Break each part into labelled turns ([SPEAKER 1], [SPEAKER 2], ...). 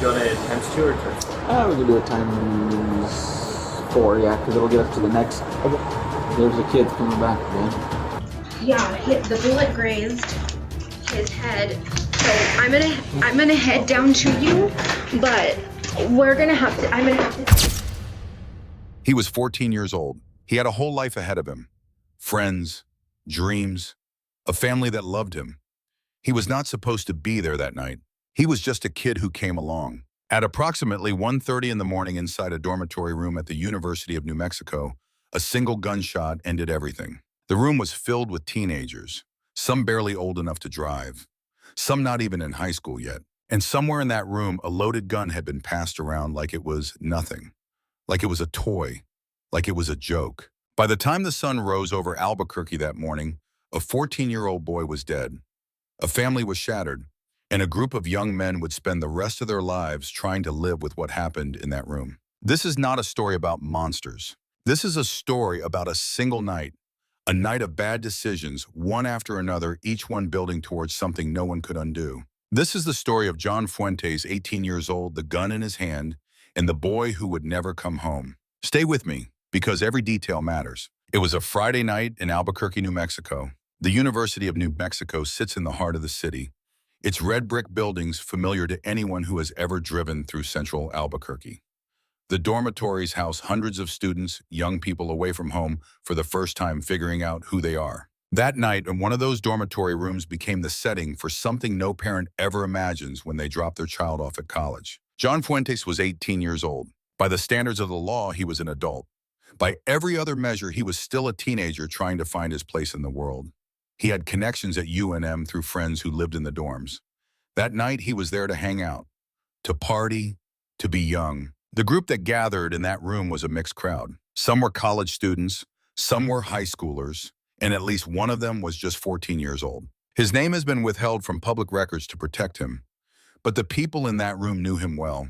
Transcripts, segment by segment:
[SPEAKER 1] you want to times 2 or times 4?
[SPEAKER 2] We can do it times 4, yeah, because it'll get us to the next. Okay. There's the kids coming back again.
[SPEAKER 3] Yeah, the bullet grazed his head. So I'm gonna head down to you, but I'm gonna have to.
[SPEAKER 4] He was 14 years old. He had a whole life ahead of him. Friends, dreams, a family that loved him. He was not supposed to be there that night. He was just a kid who came along. At approximately 1:30 in the morning inside a dormitory room at the University of New Mexico, a single gunshot ended everything. The room was filled with teenagers, some barely old enough to drive, some not even in high school yet. And somewhere in that room, a loaded gun had been passed around like it was nothing, like it was a toy, like it was a joke. By the time the sun rose over Albuquerque that morning, a 14-year-old boy was dead. A family was shattered, and a group of young men would spend the rest of their lives trying to live with what happened in that room. This is not a story about monsters. This is a story about a single night, a night of bad decisions, one after another, each one building towards something no one could undo. This is the story of John Fuentes, 18 years old, the gun in his hand, and the boy who would never come home. Stay with me, because every detail matters. It was a Friday night in Albuquerque, New Mexico. The University of New Mexico sits in the heart of the city. Its red brick buildings familiar to anyone who has ever driven through central Albuquerque. The dormitories house hundreds of students, young people away from home for the first time figuring out who they are. That night, one of those dormitory rooms became the setting for something no parent ever imagines when they drop their child off at college. John Fuentes was 18 years old. By the standards of the law, he was an adult. By every other measure, he was still a teenager trying to find his place in the world. He had connections at UNM through friends who lived in the dorms. That night, he was there to hang out, to party, to be young. The group that gathered in that room was a mixed crowd. Some were college students, some were high schoolers, and at least one of them was just 14 years old. His name has been withheld from public records to protect him, but the people in that room knew him well.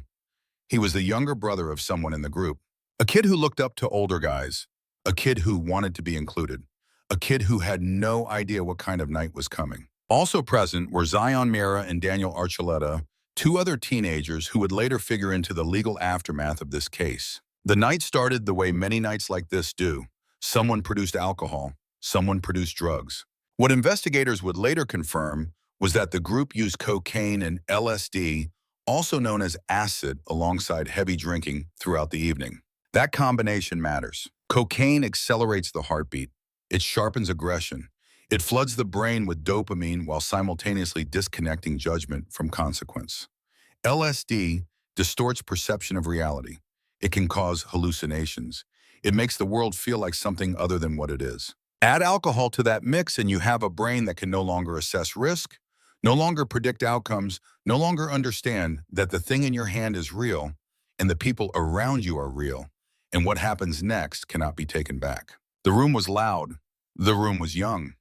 [SPEAKER 4] He was the younger brother of someone in the group, a kid who looked up to older guys, a kid who wanted to be included, a kid who had no idea what kind of night was coming. Also present were Miera and Daniel Archuleta, two other teenagers who would later figure into the legal aftermath of this case. The night started the way many nights like this do. Someone produced alcohol, someone produced drugs. What investigators would later confirm was that the group used cocaine and LSD, also known as acid, alongside heavy drinking throughout the evening. That combination matters. Cocaine accelerates the heartbeat. It sharpens aggression. It floods the brain with dopamine while simultaneously disconnecting judgment from consequence. LSD distorts perception of reality. It can cause hallucinations. It makes the world feel like something other than what it is. Add alcohol to that mix and you have a brain that can no longer assess risk, no longer predict outcomes, no longer understand that the thing in your hand is real and the people around you are real, and what happens next cannot be taken back. The room was loud. The room was young.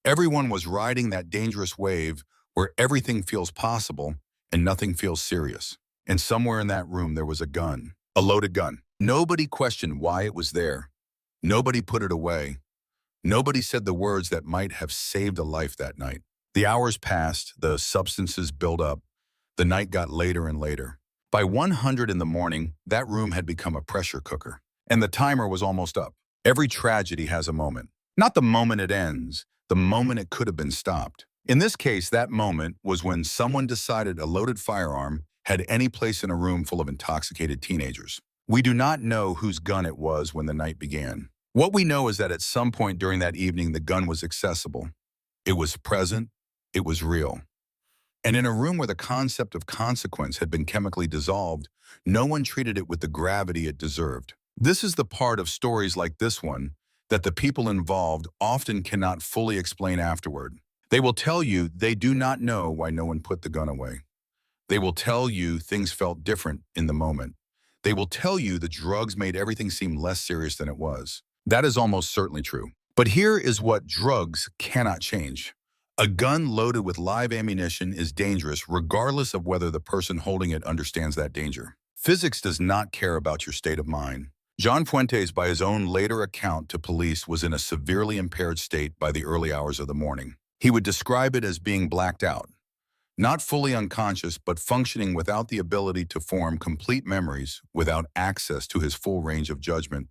[SPEAKER 4] Everyone was riding that dangerous wave where everything feels possible and nothing feels serious. And somewhere in that room there was a gun, a loaded gun. Nobody questioned why it was there. Nobody put it away. Nobody said the words that might have saved a life that night. The hours passed, the substances built up. The night got later and later. By 100 in the morning, that room had become a pressure cooker, and the timer was almost up. Every tragedy has a moment. Not the moment it ends, the moment it could have been stopped. In this case, that moment was when someone decided a loaded firearm had any place in a room full of intoxicated teenagers. We do not know whose gun it was when the night began. What we know is that at some point during that evening, the gun was accessible. It was present. It was real. And in a room where the concept of consequence had been chemically dissolved, no one treated it with the gravity it deserved. This is the part of stories like this one that the people involved often cannot fully explain afterward. They will tell you they do not know why no one put the gun away. They will tell you things felt different in the moment. They will tell you the drugs made everything seem less serious than it was. That is almost certainly true. But here is what drugs cannot change. A gun loaded with live ammunition is dangerous regardless of whether the person holding it understands that danger. Physics does not care about your state of mind. John Fuentes, by his own later account to police, was in a severely impaired state by the early hours of the morning. He would describe it as being blacked out. Not fully unconscious, but functioning without the ability to form complete memories, without access to his full range of judgment,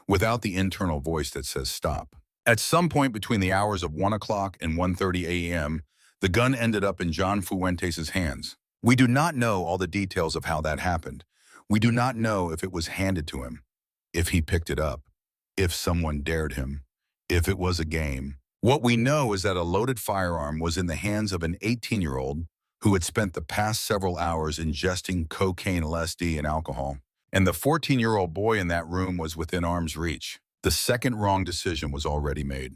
[SPEAKER 4] without the internal voice that says stop. At some point between the hours of 1 o'clock and 1:30 a.m., the gun ended up in John Fuentes' hands. We do not know all the details of how that happened. We do not know if it was handed to him, if he picked it up, if someone dared him, if it was a game. What we know is that a loaded firearm was in the hands of an 18-year-old who had spent the past several hours ingesting cocaine, LSD, and alcohol. And the 14-year-old boy in that room was within arm's reach. The second wrong decision was already made.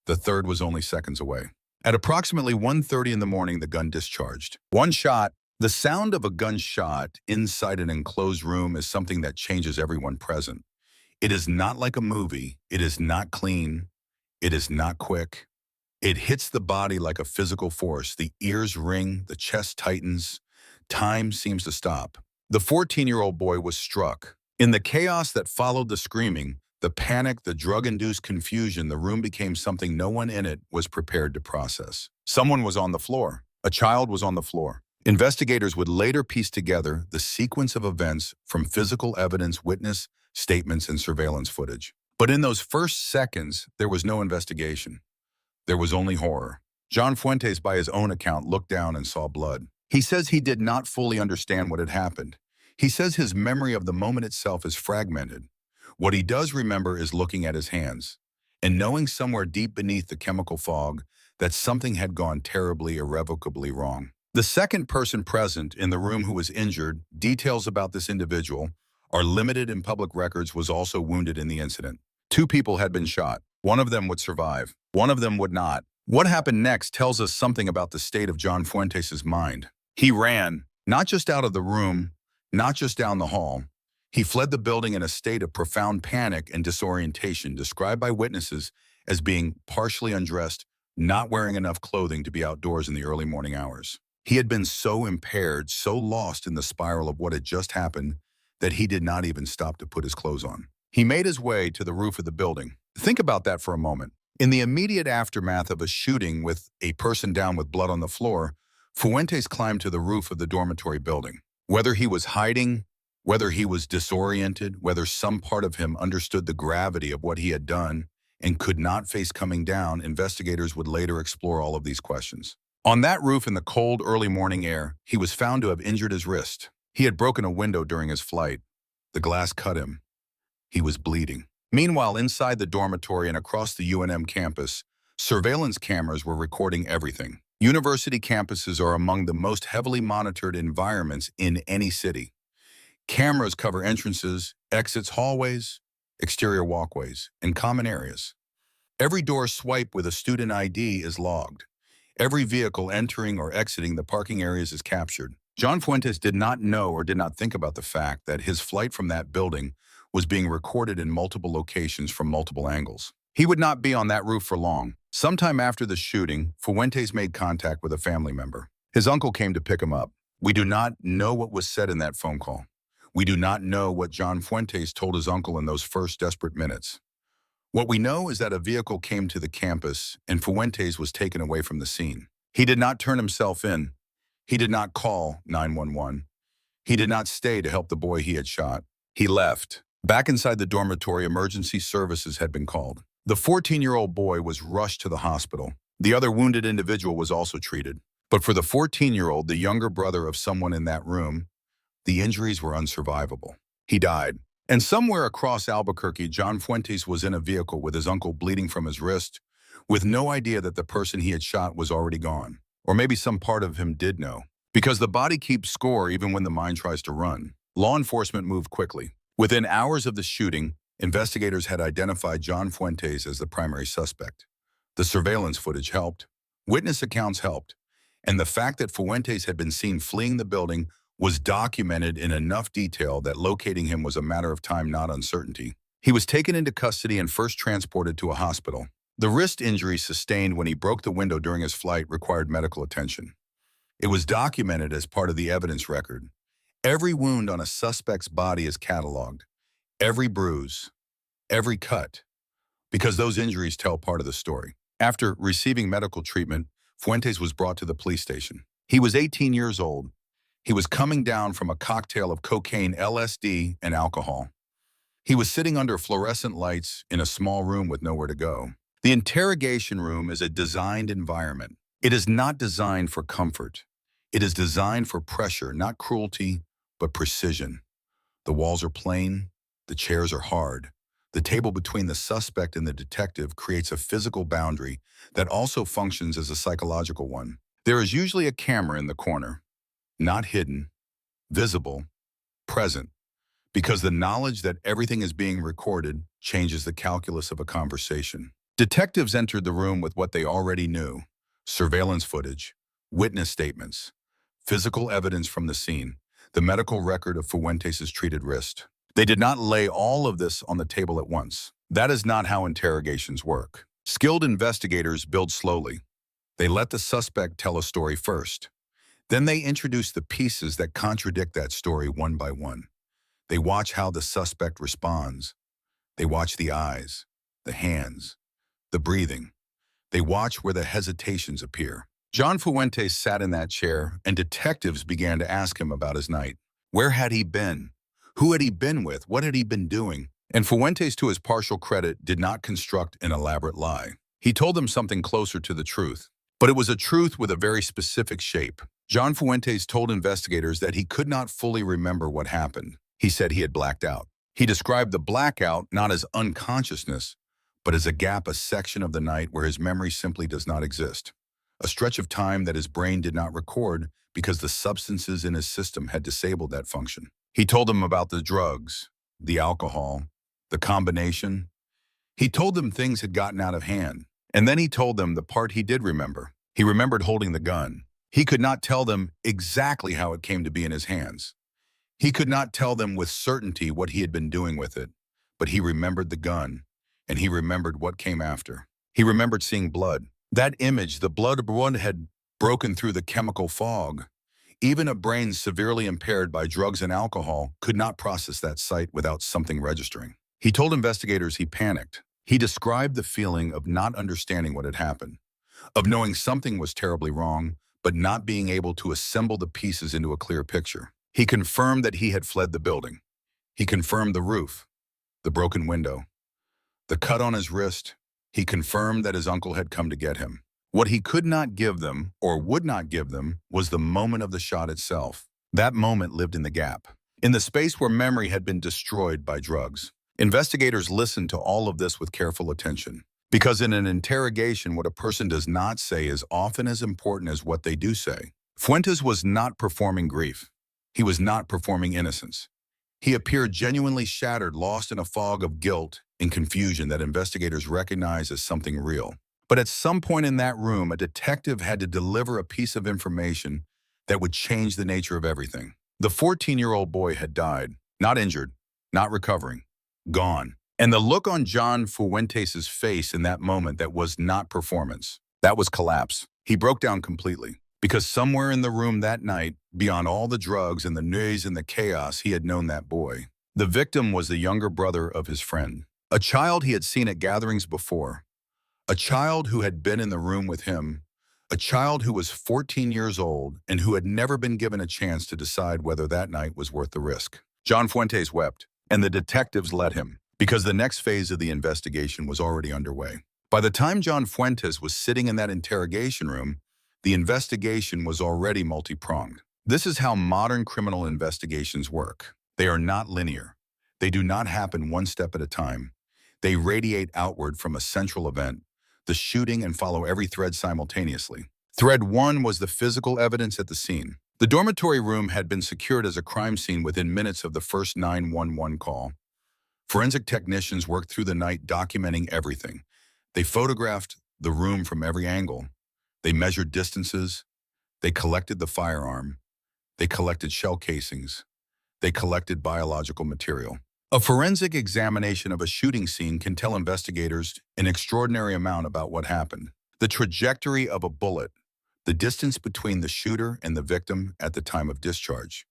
[SPEAKER 4] The third was only seconds away. At approximately 1:30 in the morning, the gun discharged. One shot. The sound of a gunshot inside an enclosed room is something that changes everyone present. It is not like a movie. It is not clean. It is not quick. It hits the body like a physical force. The ears ring, the chest tightens. Time seems to stop. The 14-year-old boy was struck. In the chaos that followed the screaming, the panic, the drug-induced confusion, the room became something no one in it was prepared to process. Someone was on the floor. A child was on the floor. Investigators would later piece together the sequence of events from physical evidence, witness statements, and surveillance footage. But in those first seconds, there was no investigation. There was only horror. John Fuentes, by his own account, looked down and saw blood. He says he did not fully understand what had happened. He says his memory of the moment itself is fragmented. What he does remember is looking at his hands and knowing somewhere deep beneath the chemical fog that something had gone terribly, irrevocably wrong. The second person present in the room who was injured, details about this individual are limited in public records, was also wounded in the incident. 2 people had been shot. One of them would survive. One of them would not. What happened next tells us something about the state of John Fuentes' mind. He ran, not just out of the room, not just down the hall. He fled the building in a state of profound panic and disorientation, described by witnesses as being partially undressed, not wearing enough clothing to be outdoors in the early morning hours. He had been so impaired, so lost in the spiral of what had just happened, that he did not even stop to put his clothes on. He made his way to the roof of the building. Think about that for a moment. In the immediate aftermath of a shooting with a person down with blood on the floor, Fuentes climbed to the roof of the dormitory building. Whether he was hiding, whether he was disoriented, whether some part of him understood the gravity of what he had done and could not face coming down, investigators would later explore all of these questions. On that roof in the cold, early morning air, he was found to have injured his wrist. He had broken a window during his flight. The glass cut him. He was bleeding. Meanwhile, inside the dormitory and across the UNM campus, surveillance cameras were recording everything. University campuses are among the most heavily monitored environments in any city. Cameras cover entrances, exits, hallways, exterior walkways, and common areas. Every door swipe with a student ID is logged. Every vehicle entering or exiting the parking areas is captured. John Fuentes did not know or did not think about the fact that his flight from that building was being recorded in multiple locations from multiple angles. He would not be on that roof for long. Sometime after the shooting, Fuentes made contact with a family member. His uncle came to pick him up. We do not know what was said in that phone call. We do not know what John Fuentes told his uncle in those first desperate minutes. What we know is that a vehicle came to the campus and Fuentes was taken away from the scene. He did not turn himself in. He did not call 911. He did not stay to help the boy he had shot. He left. Back inside the dormitory, emergency services had been called. The 14-year-old boy was rushed to the hospital. The other wounded individual was also treated. But for the 14-year-old, the younger brother of someone in that room, the injuries were unsurvivable. He died. And somewhere across Albuquerque, John Fuentes was in a vehicle with his uncle bleeding from his wrist, with no idea that the person he had shot was already gone. Or maybe some part of him did know. Because the body keeps score even when the mind tries to run. Law enforcement moved quickly. Within hours of the shooting, investigators had identified John Fuentes as the primary suspect. The surveillance footage helped. Witness accounts helped. And the fact that Fuentes had been seen fleeing the building was documented in enough detail that locating him was a matter of time, not uncertainty. He was taken into custody and first transported to a hospital. The wrist injury sustained when he broke the window during his flight required medical attention. It was documented as part of the evidence record. Every wound on a suspect's body is cataloged. Every bruise, every cut, because those injuries tell part of the story. After receiving medical treatment, Fuentes was brought to the police station. He was 18 years old. He was coming down from a cocktail of cocaine, LSD, and alcohol. He was sitting under fluorescent lights in a small room with nowhere to go. The interrogation room is a designed environment. It is not designed for comfort. It is designed for pressure, not cruelty, but precision. The walls are plain. The chairs are hard. The table between the suspect and the detective creates a physical boundary that also functions as a psychological one. There is usually a camera in the corner, not hidden, visible, present, because the knowledge that everything is being recorded changes the calculus of a conversation. Detectives entered the room with what they already knew: surveillance footage, witness statements, physical evidence from the scene, the medical record of Fuentes' treated wrist. They did not lay all of this on the table at once. That is not how interrogations work. Skilled investigators build slowly. They let the suspect tell a story first. Then they introduce the pieces that contradict that story one by one. They watch how the suspect responds. They watch the eyes, the hands, the breathing. They watch where the hesitations appear. John Fuentes sat in that chair, and detectives began to ask him about his night. Where had he been? Who had he been with? What had he been doing? And Fuentes, to his partial credit, did not construct an elaborate lie. He told them something closer to the truth. But it was a truth with a very specific shape. John Fuentes told investigators that he could not fully remember what happened. He said he had blacked out. He described the blackout not as unconsciousness, but as a gap, a section of the night where his memory simply does not exist. A stretch of time that his brain did not record because the substances in his system had disabled that function. He told them about the drugs, the alcohol, the combination. He told them things had gotten out of hand. And then he told them the part he did remember. He remembered holding the gun. He could not tell them exactly how it came to be in his hands. He could not tell them with certainty what he had been doing with it, but he remembered the gun, and he remembered what came after. He remembered seeing blood. That image, the blood of one had broken through the chemical fog. Even a brain severely impaired by drugs and alcohol could not process that sight without something registering. He told investigators he panicked. He described the feeling of not understanding what had happened, of knowing something was terribly wrong, but not being able to assemble the pieces into a clear picture. He confirmed that he had fled the building. He confirmed the roof, the broken window, the cut on his wrist. He confirmed that his uncle had come to get him. What he could not give them, or would not give them, was the moment of the shot itself. That moment lived in the gap, in the space where memory had been destroyed by drugs. Investigators listened to all of this with careful attention, because in an interrogation, what a person does not say is often as important as what they do say. Fuentes was not performing grief. He was not performing innocence. He appeared genuinely shattered, lost in a fog of guilt and confusion that investigators recognize as something real. But at some point in that room, a detective had to deliver a piece of information that would change the nature of everything. The 14-year-old boy had died, not injured, not recovering, gone. And the look on John Fuentes' face in that moment, that was not performance. That was collapse. He broke down completely. Because somewhere in the room that night, beyond all the drugs and the noise and the chaos, he had known that boy. The victim was the younger brother of his friend, a child he had seen at gatherings before, a child who had been in the room with him, a child who was 14 years old and who had never been given a chance to decide whether that night was worth the risk. John Fuentes wept, and the detectives let him, because the next phase of the investigation was already underway. By the time John Fuentes was sitting in that interrogation room, the investigation was already multi-pronged. This is how modern criminal investigations work. They are not linear. They do not happen one step at a time. They radiate outward from a central event, the shooting, and follow every thread simultaneously. Thread 1 was the physical evidence at the scene. The dormitory room had been secured as a crime scene within minutes of the first 911 call. Forensic technicians worked through the night documenting everything. They photographed the room from every angle. They measured distances. They collected the firearm. They collected shell casings. They collected biological material. A forensic examination of a shooting scene can tell investigators an extraordinary amount about what happened. The trajectory of a bullet, the distance between the shooter and the victim at the time of discharge,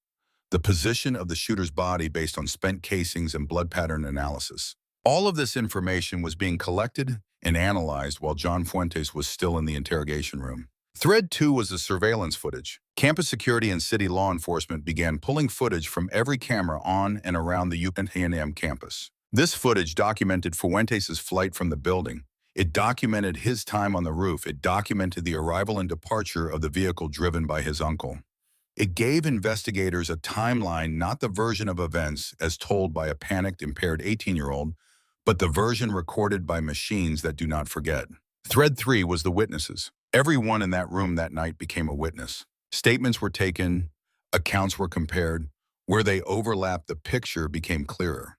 [SPEAKER 4] the position of the shooter's body based on spent casings and blood pattern analysis. All of this information was being collected and analyzed while John Fuentes was still in the interrogation room. Thread 2 was the surveillance footage. Campus security and city law enforcement began pulling footage from every camera on and around the UNM campus. This footage documented Fuentes' flight from the building. It documented his time on the roof. It documented the arrival and departure of the vehicle driven by his uncle. It gave investigators a timeline, not the version of events as told by a panicked, impaired 18-year-old, but the version recorded by machines that do not forget. Thread 3 was the witnesses. Everyone in that room that night became a witness. Statements were taken, accounts were compared. Where they overlapped, the picture became clearer.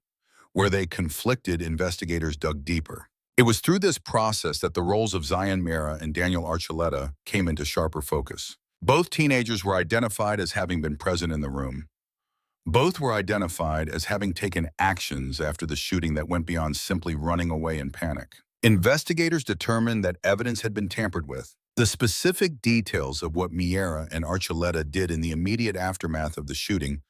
[SPEAKER 4] Where they conflicted, investigators dug deeper. It was through this process that the roles of Miera and Daniel Archuleta came into sharper focus. Both teenagers were identified as having been present in the room. Both were identified as having taken actions after the shooting that went beyond simply running away in panic. Investigators determined that evidence had been tampered with. The specific details of what Miera and Archuleta did in the immediate aftermath of the shooting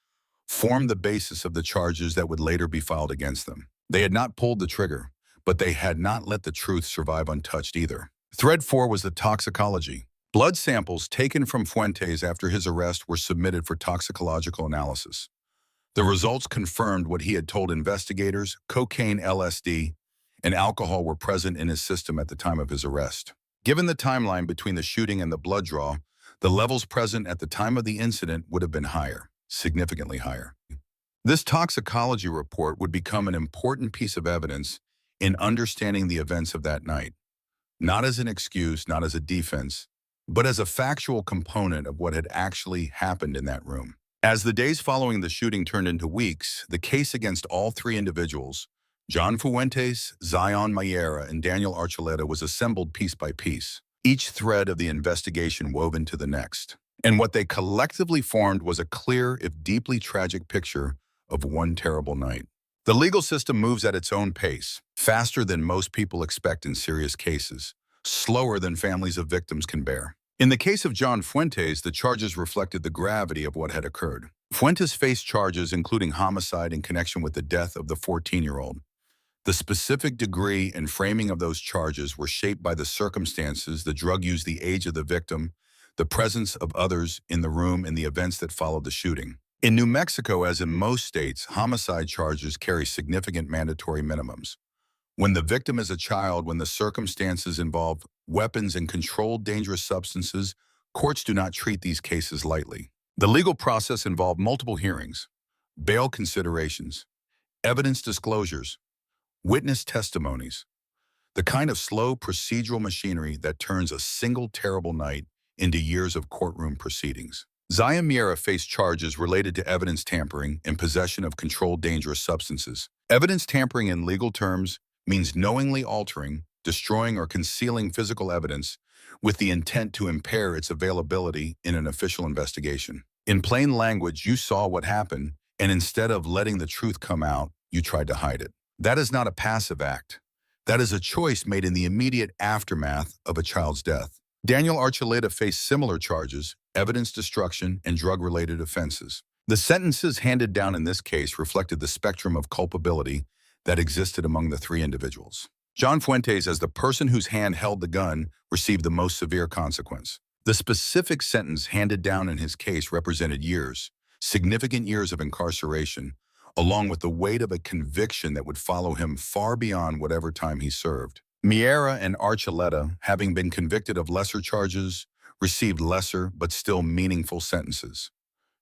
[SPEAKER 4] formed the basis of the charges that would later be filed against them. They had not pulled the trigger, but they had not let the truth survive untouched either. Thread 4 was the toxicology. Blood samples taken from Fuentes after his arrest were submitted for toxicological analysis. The results confirmed what he had told investigators: cocaine, LSD, and alcohol were present in his system at the time of his arrest. Given the timeline between the shooting and the blood draw, the levels present at the time of the incident would have been higher, significantly higher. This toxicology report would become an important piece of evidence in understanding the events of that night, not as an excuse, not as a defense, but as a factual component of what had actually happened in that room. As the days following the shooting turned into weeks, the case against all three individuals, John Fuentes, Zion Miera, and Daniel Archuleta, was assembled piece by piece, each thread of the investigation woven to the next. And what they collectively formed was a clear, if deeply tragic, picture of one terrible night. The legal system moves at its own pace, faster than most people expect in serious cases, slower than families of victims can bear. In the case of John Fuentes, the charges reflected the gravity of what had occurred. Fuentes faced charges including homicide in connection with the death of the 14-year-old. The specific degree and framing of those charges were shaped by the circumstances, the drug use, the age of the victim, the presence of others in the room, and the events that followed the shooting. In New Mexico, as in most states, homicide charges carry significant mandatory minimums. When the victim is a child, when the circumstances involve weapons and controlled dangerous substances, courts do not treat these cases lightly. The legal process involved multiple hearings, bail considerations, evidence disclosures, witness testimonies, the kind of slow procedural machinery that turns a single terrible night into years of courtroom proceedings. Zion Miera faced charges related to evidence tampering and possession of controlled dangerous substances. Evidence tampering in legal terms means knowingly altering, destroying, or concealing physical evidence with the intent to impair its availability in an official investigation. In plain language, you saw what happened, and instead of letting the truth come out, you tried to hide it. That is not a passive act. That is a choice made in the immediate aftermath of a child's death. Daniel Archuleta faced similar charges, evidence destruction, and drug-related offenses. The sentences handed down in this case reflected the spectrum of culpability that existed among the three individuals. John Fuentes, as the person whose hand held the gun, received the most severe consequence. The specific sentence handed down in his case represented years, significant years of incarceration, along with the weight of a conviction that would follow him far beyond whatever time he served. Miera and Archuleta, having been convicted of lesser charges, received lesser but still meaningful sentences.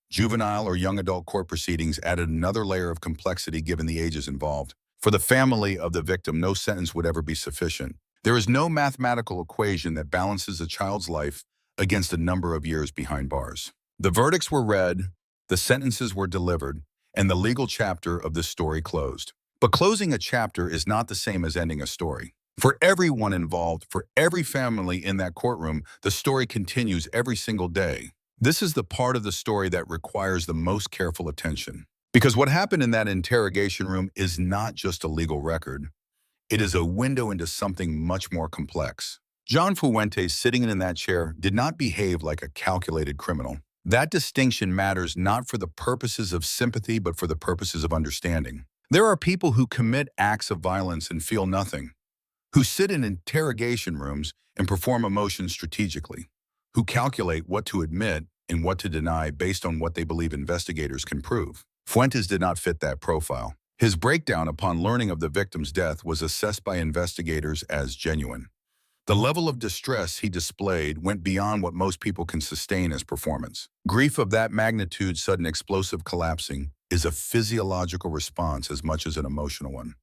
[SPEAKER 4] Juvenile or young adult court proceedings added another layer of complexity given the ages involved. For the family of the victim, no sentence would ever be sufficient. There is no mathematical equation that balances a child's life against a number of years behind bars. The verdicts were read, the sentences were delivered, and the legal chapter of this story closed. But closing a chapter is not the same as ending a story. For everyone involved, for every family in that courtroom, the story continues every single day. This is the part of the story that requires the most careful attention. Because what happened in that interrogation room is not just a legal record. It is a window into something much more complex. John Fuentes, sitting in that chair, did not behave like a calculated criminal. That distinction matters not for the purposes of sympathy, but for the purposes of understanding. There are people who commit acts of violence and feel nothing, who sit in interrogation rooms and perform emotions strategically, who calculate what to admit and what to deny based on what they believe investigators can prove. Fuentes did not fit that profile. His breakdown upon learning of the victim's death was assessed by investigators as genuine. The level of distress he displayed went beyond what most people can sustain as performance. Grief of that magnitude, sudden explosive collapsing, is a physiological response as much as an emotional one.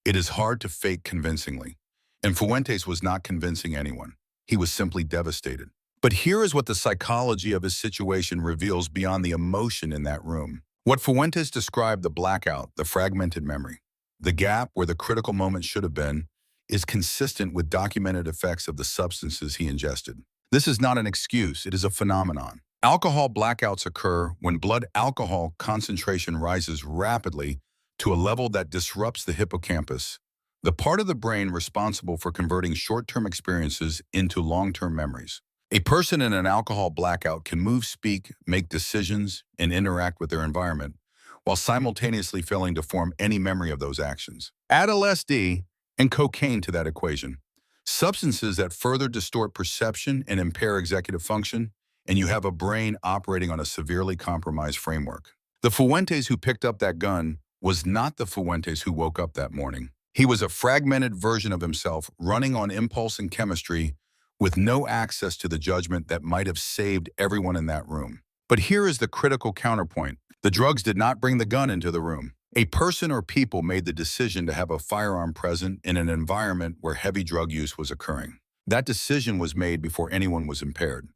[SPEAKER 4] It is hard to fake convincingly, and Fuentes was not convincing anyone. He was simply devastated. But here is what the psychology of his situation reveals beyond the emotion in that room. What Fuentes described, the blackout, the fragmented memory, the gap where the critical moment should have been, is consistent with documented effects of the substances he ingested. This is not an excuse, it is a phenomenon. Alcohol blackouts occur when blood alcohol concentration rises rapidly to a level that disrupts the hippocampus, the part of the brain responsible for converting short-term experiences into long-term memories. A person in an alcohol blackout can move, speak, make decisions, and interact with their environment, while simultaneously failing to form any memory of those actions. Add LSD and cocaine to that equation, substances that further distort perception and impair executive function, and you have a brain operating on a severely compromised framework. The Fuentes who picked up that gun was not the Fuentes who woke up that morning. He was a fragmented version of himself running on impulse and chemistry with no access to the judgment that might have saved everyone in that room. But here is the critical counterpoint. The drugs did not bring the gun into the room. A person or people made the decision to have a firearm present in an environment where heavy drug use was occurring. That decision was made before anyone was impaired,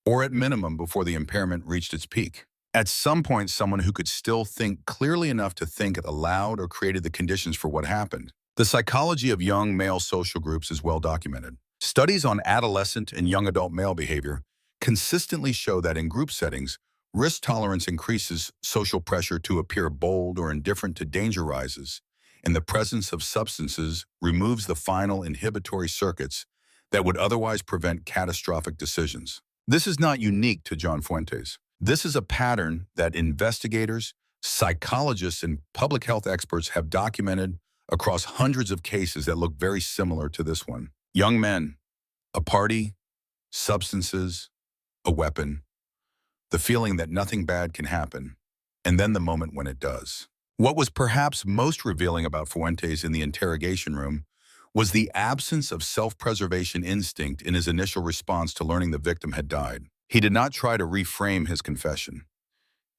[SPEAKER 4] or at minimum before the impairment reached its peak. At some point, someone who could still think clearly enough to think it aloud or created the conditions for what happened. The psychology of young male social groups is well documented. Studies on adolescent and young adult male behavior consistently show that in group settings, risk tolerance increases, social pressure to appear bold or indifferent to danger rises, and the presence of substances removes the final inhibitory circuits that would otherwise prevent catastrophic decisions. This is not unique to John Fuentes. This is a pattern that investigators, psychologists, and public health experts have documented across hundreds of cases that look very similar to this one. Young men, a party, substances, a weapon, the feeling that nothing bad can happen, and then the moment when it does. What was perhaps most revealing about Fuentes in the interrogation room was the absence of self-preservation instinct in his initial response to learning the victim had died. He did not try to reframe his confession.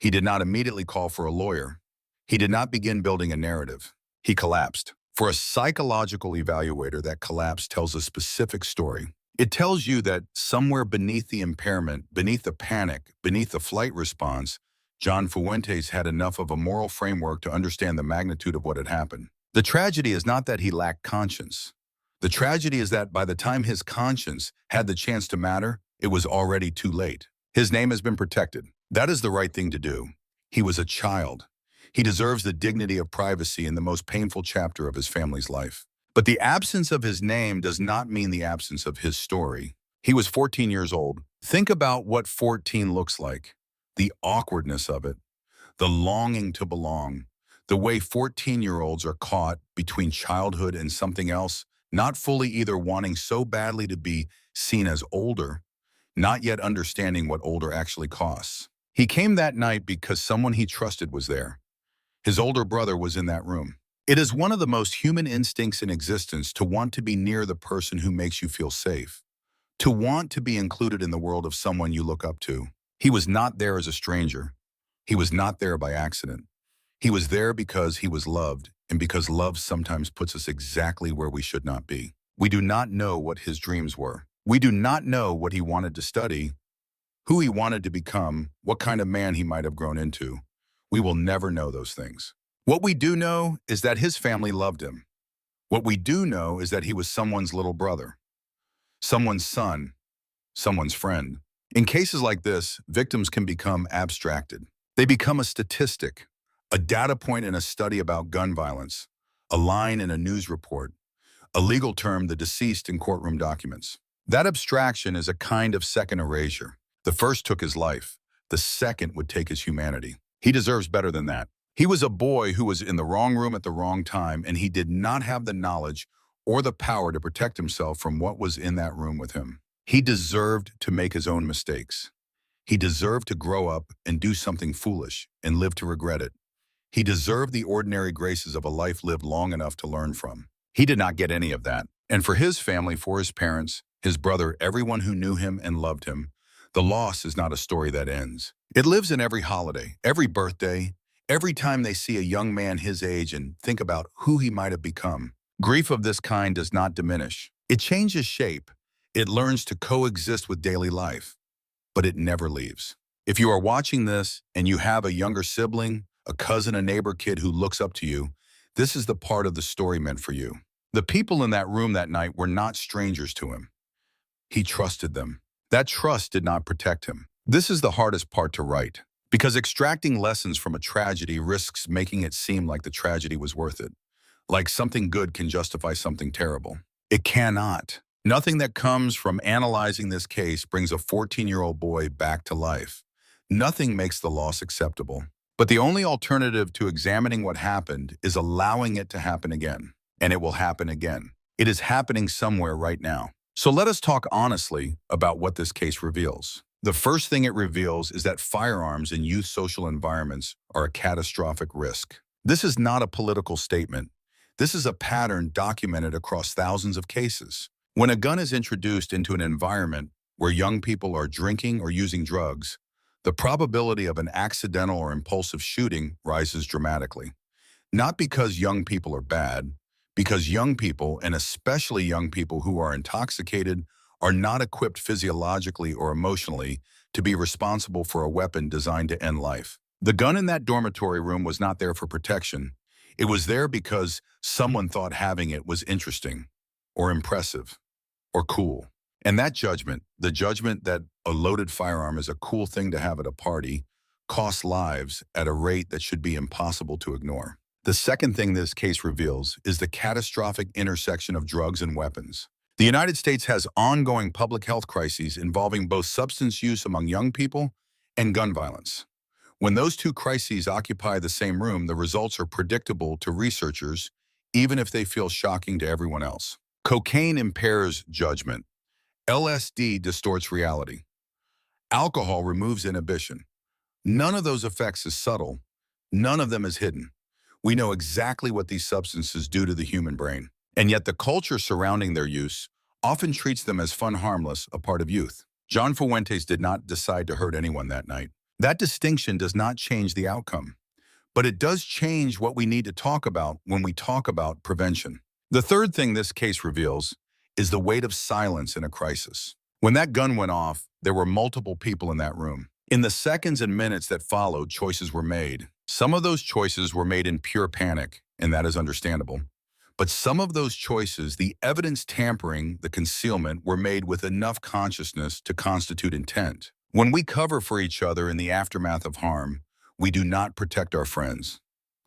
[SPEAKER 4] He did not immediately call for a lawyer. He did not begin building a narrative. He collapsed. For a psychological evaluator, that collapse tells a specific story. It tells you that somewhere beneath the impairment, beneath the panic, beneath the flight response, John Fuentes had enough of a moral framework to understand the magnitude of what had happened. The tragedy is not that he lacked conscience. The tragedy is that by the time his conscience had the chance to matter, it was already too late. His name has been protected. That is the right thing to do. He was a child. He deserves the dignity of privacy in the most painful chapter of his family's life. But the absence of his name does not mean the absence of his story. He was 14 years old. Think about what 14 looks like. The awkwardness of it. The longing to belong. The way 14-year-olds are caught between childhood and something else, not fully either wanting so badly to be seen as older, not yet understanding what older actually costs. He came that night because someone he trusted was there. His older brother was in that room. It is one of the most human instincts in existence to want to be near the person who makes you feel safe, to want to be included in the world of someone you look up to. He was not there as a stranger. He was not there by accident. He was there because he was loved, and because love sometimes puts us exactly where we should not be. We do not know what his dreams were. We do not know what he wanted to study, who he wanted to become, what kind of man he might have grown into. We will never know those things. What we do know is that his family loved him. What we do know is that he was someone's little brother, someone's son, someone's friend. In cases like this, victims can become abstracted. They become a statistic, a data point in a study about gun violence, a line in a news report, a legal term, the deceased in courtroom documents. That abstraction is a kind of second erasure. The first took his life. The second would take his humanity. He deserves better than that. He was a boy who was in the wrong room at the wrong time, and he did not have the knowledge or the power to protect himself from what was in that room with him. He deserved to make his own mistakes. He deserved to grow up and do something foolish and live to regret it. He deserved the ordinary graces of a life lived long enough to learn from. He did not get any of that. And for his family, for his parents, his brother, everyone who knew him and loved him, the loss is not a story that ends. It lives in every holiday, every birthday, every time they see a young man his age and think about who he might have become. Grief of this kind does not diminish. It changes shape. It learns to coexist with daily life, but it never leaves. If you are watching this and you have a younger sibling, a cousin, a neighbor kid who looks up to you, this is the part of the story meant for you. The people in that room that night were not strangers to him. He trusted them. That trust did not protect him. This is the hardest part to write, because extracting lessons from a tragedy risks making it seem like the tragedy was worth it, like something good can justify something terrible. It cannot. Nothing that comes from analyzing this case brings a 14-year-old boy back to life. Nothing makes the loss acceptable. But the only alternative to examining what happened is allowing it to happen again. And it will happen again. It is happening somewhere right now. So let us talk honestly about what this case reveals. The first thing it reveals is that firearms in youth social environments are a catastrophic risk. This is not a political statement. This is a pattern documented across thousands of cases. When a gun is introduced into an environment where young people are drinking or using drugs, the probability of an accidental or impulsive shooting rises dramatically. Not because young people are bad, because young people, and especially young people who are intoxicated, are not equipped physiologically or emotionally to be responsible for a weapon designed to end life. The gun in that dormitory room was not there for protection. It was there because someone thought having it was interesting, or impressive, or cool. And that judgment, the judgment that a loaded firearm is a cool thing to have at a party, costs lives at a rate that should be impossible to ignore. The second thing this case reveals is the catastrophic intersection of drugs and weapons. The United States has ongoing public health crises involving both substance use among young people and gun violence. When those two crises occupy the same room, the results are predictable to researchers, even if they feel shocking to everyone else. Cocaine impairs judgment. LSD distorts reality. Alcohol removes inhibition. None of those effects is subtle. None of them is hidden. We know exactly what these substances do to the human brain. And yet the culture surrounding their use often treats them as fun, harmless, a part of youth. John Fuentes did not decide to hurt anyone that night. That distinction does not change the outcome. But it does change what we need to talk about when we talk about prevention. The third thing this case reveals is the weight of silence in a crisis. When that gun went off, there were multiple people in that room. In the seconds and minutes that followed, choices were made. Some of those choices were made in pure panic, and that is understandable. But some of those choices, the evidence tampering, the concealment, were made with enough consciousness to constitute intent. When we cover for each other in the aftermath of harm, we do not protect our friends.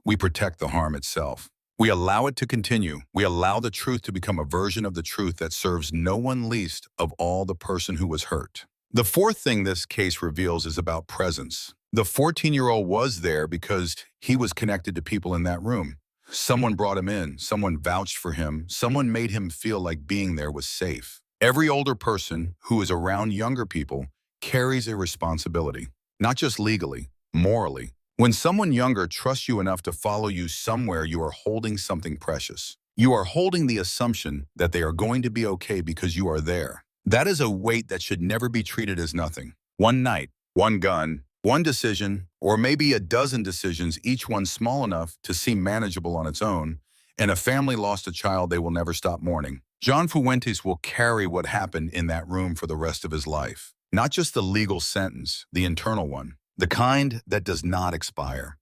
[SPEAKER 4] We protect the harm itself. We allow it to continue. We allow the truth to become a version of the truth that serves no one, least of all the person who was hurt. The fourth thing this case reveals is about presence. The 14-year-old was there because he was connected to people in that room. Someone brought him in, someone vouched for him, someone made him feel like being there was safe. Every older person who is around younger people carries a responsibility, not just legally, morally. When someone younger trusts you enough to follow you somewhere, you are holding something precious. You are holding the assumption that they are going to be okay because you are there. That is a weight that should never be treated as nothing. One night, one gun, one decision, or maybe a dozen decisions, each one small enough to seem manageable on its own, and a family lost a child they will never stop mourning. John Fuentes will carry what happened in that room for the rest of his life. Not just the legal sentence, the internal one. The kind that does not expire.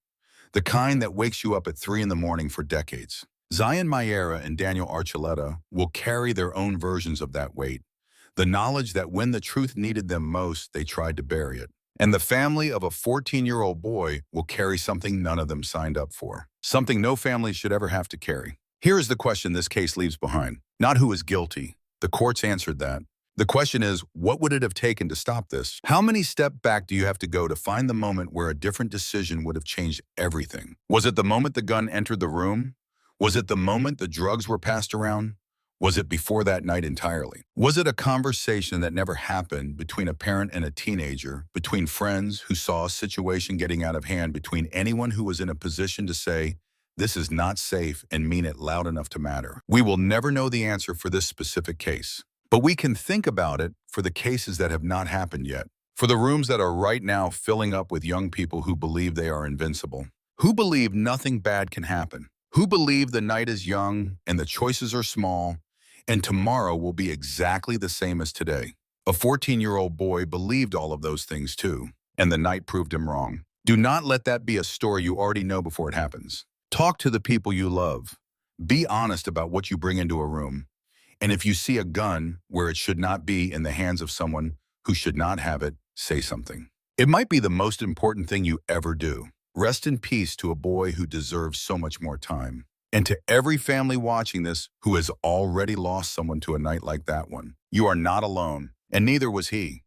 [SPEAKER 4] The kind that wakes you up at 3 in the morning for decades. Miera and Daniel Archuleta will carry their own versions of that weight. The knowledge that when the truth needed them most, they tried to bury it. And the family of a 14-year-old boy will carry something none of them signed up for. Something no family should ever have to carry. Here is the question this case leaves behind. Not who is guilty. The courts answered that. The question is, what would it have taken to stop this? How many steps back do you have to go to find the moment where a different decision would have changed everything? Was it the moment the gun entered the room? Was it the moment the drugs were passed around? Was it before that night entirely? Was it a conversation that never happened between a parent and a teenager, between friends who saw a situation getting out of hand, between anyone who was in a position to say, this is not safe and mean it loud enough to matter? We will never know the answer for this specific case, but we can think about it for the cases that have not happened yet, for the rooms that are right now filling up with young people who believe they are invincible, who believe nothing bad can happen, who believe the night is young and the choices are small, and tomorrow will be exactly the same as today. A 14-year-old boy believed all of those things too, and the night proved him wrong. Do not let that be a story you already know before it happens. Talk to the people you love. Be honest about what you bring into a room. And if you see a gun where it should not be in the hands of someone who should not have it, say something. It might be the most important thing you ever do. Rest in peace to a boy who deserves so much more time. And to every family watching this who has already lost someone to a night like that one, you are not alone, and neither was he.